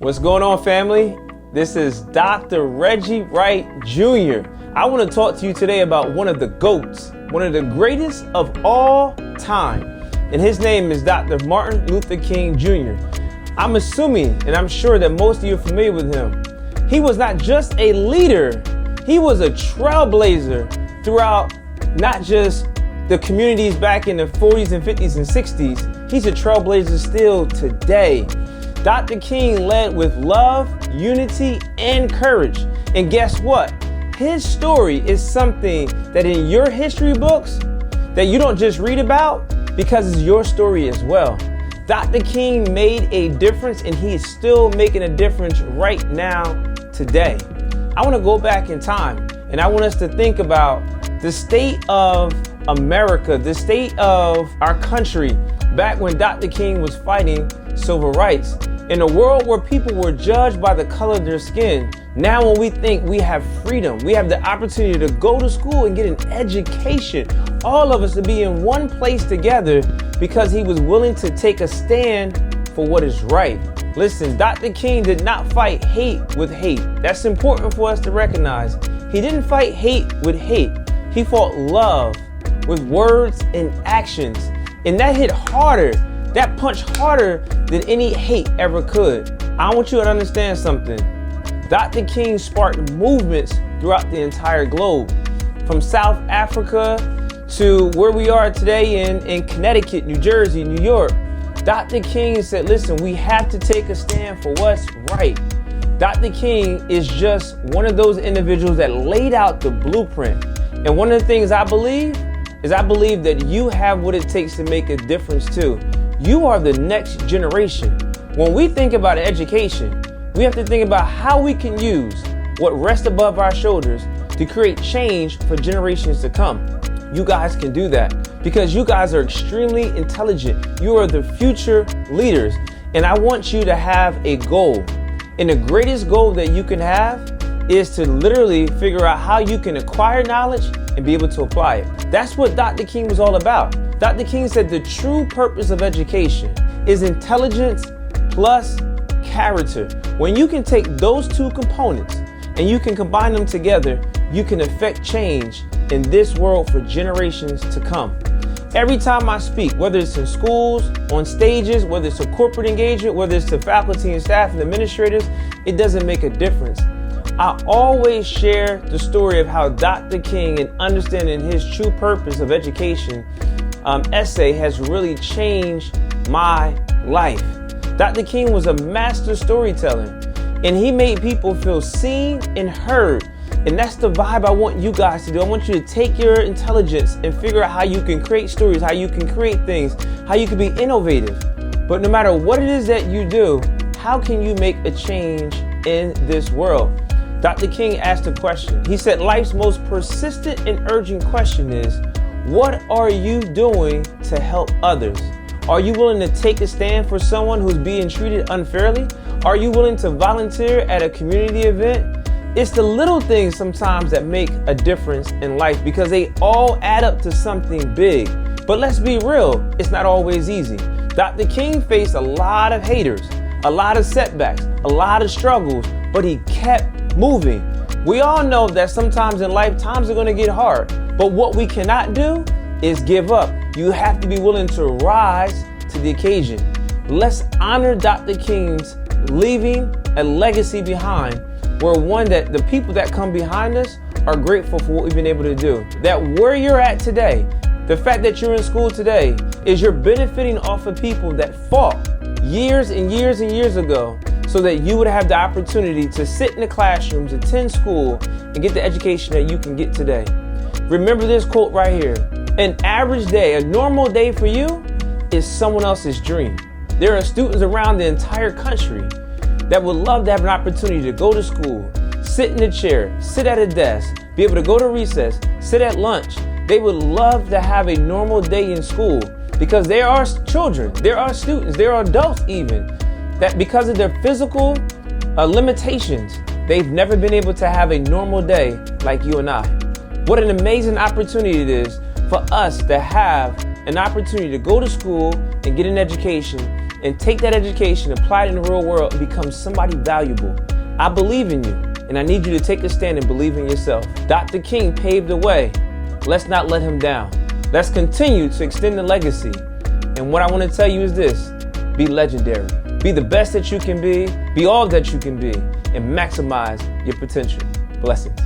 What's going on, family? This is Dr. Reggie Wright Jr. I want to talk to you today about one of the GOATs, one of the greatest of all time. And his name is Dr. Martin Luther King Jr. I'm assuming, and I'm sure that most of you are familiar with him. He was not just a leader, he was a trailblazer throughout not just the communities back in the 40s and 50s and 60s. He's a trailblazer still today. Dr. King led with love, unity, and courage. And guess what? His story is something that in your history books that you don't just read about because it's your story as well. Dr. King made a difference and he is still making a difference right now today. I want to go back in time and I want us to think about the state of America, the state of our country back when Dr. King was fighting civil rights. In a world where people were judged by the color of their skin, now when we think we have freedom, we have the opportunity to go to school and get an education, all of us to be in one place together because he was willing to take a stand for what is right. Listen, Dr. King did not fight hate with hate. That's important for us to recognize. He didn't fight hate with hate. He fought love with words and actions. And that hit harder. That punched harder than any hate ever could. I want you to understand something. Dr. King sparked movements throughout the entire globe. From South Africa to where we are today in Connecticut, New Jersey, New York. Dr. King said, listen, we have to take a stand for what's right. Dr. King is just one of those individuals that laid out the blueprint. And one of the things I believe that you have what it takes to make a difference too. You are the next generation. When we think about education, we have to think about how we can use what rests above our shoulders to create change for generations to come. You guys can do that because you guys are extremely intelligent. You are the future leaders. And I want you to have a goal. And the greatest goal that you can have is to literally figure out how you can acquire knowledge and be able to apply it. That's what Dr. King was all about. Dr. King said the true purpose of education is intelligence plus character. When you can take those two components and you can combine them together, you can affect change in this world for generations to come. Every time I speak, whether it's in schools, on stages, whether it's a corporate engagement, whether it's to faculty and staff and administrators, it doesn't make a difference. I always share the story of how Dr. King and understanding his true purpose of education essay has really changed my life. Dr. King was a master storyteller and he made people feel seen and heard. And that's the vibe I want you guys to do. I want you to take your intelligence and figure out how you can create stories, how you can create things, how you can be innovative. But no matter what it is that you do, how can you make a change in this world? Dr. King asked a question. He said, life's most persistent and urgent question is, what are you doing to help others? Are you willing to take a stand for someone who's being treated unfairly? Are you willing to volunteer at a community event? It's the little things sometimes that make a difference in life because they all add up to something big. But let's be real, it's not always easy. Dr. King faced a lot of haters, a lot of setbacks, a lot of struggles, but he kept moving. We all know that sometimes in life, times are going to get hard. But what we cannot do is give up. You have to be willing to rise to the occasion. Let's honor Dr. King's leaving a legacy behind where one that the people that come behind us are grateful for what we've been able to do. That where you're at today, the fact that you're in school today is you're benefiting off of people that fought years and years and years ago so that you would have the opportunity to sit in the classrooms, attend school, and get the education that you can get today. Remember this quote right here. An average day, a normal day for you is someone else's dream. There are students around the entire country that would love to have an opportunity to go to school, sit in a chair, sit at a desk, be able to go to recess, sit at lunch. They would love to have a normal day in school because there are children, there are students, there are adults even, that because of their physical limitations, they've never been able to have a normal day like you and I. What an amazing opportunity it is for us to have an opportunity to go to school and get an education and take that education, apply it in the real world, and become somebody valuable. I believe in you, and I need you to take a stand and believe in yourself. Dr. King paved the way. Let's not let him down. Let's continue to extend the legacy. And what I want to tell you is this: be legendary. Be the best that you can be all that you can be, and maximize your potential. Blessings.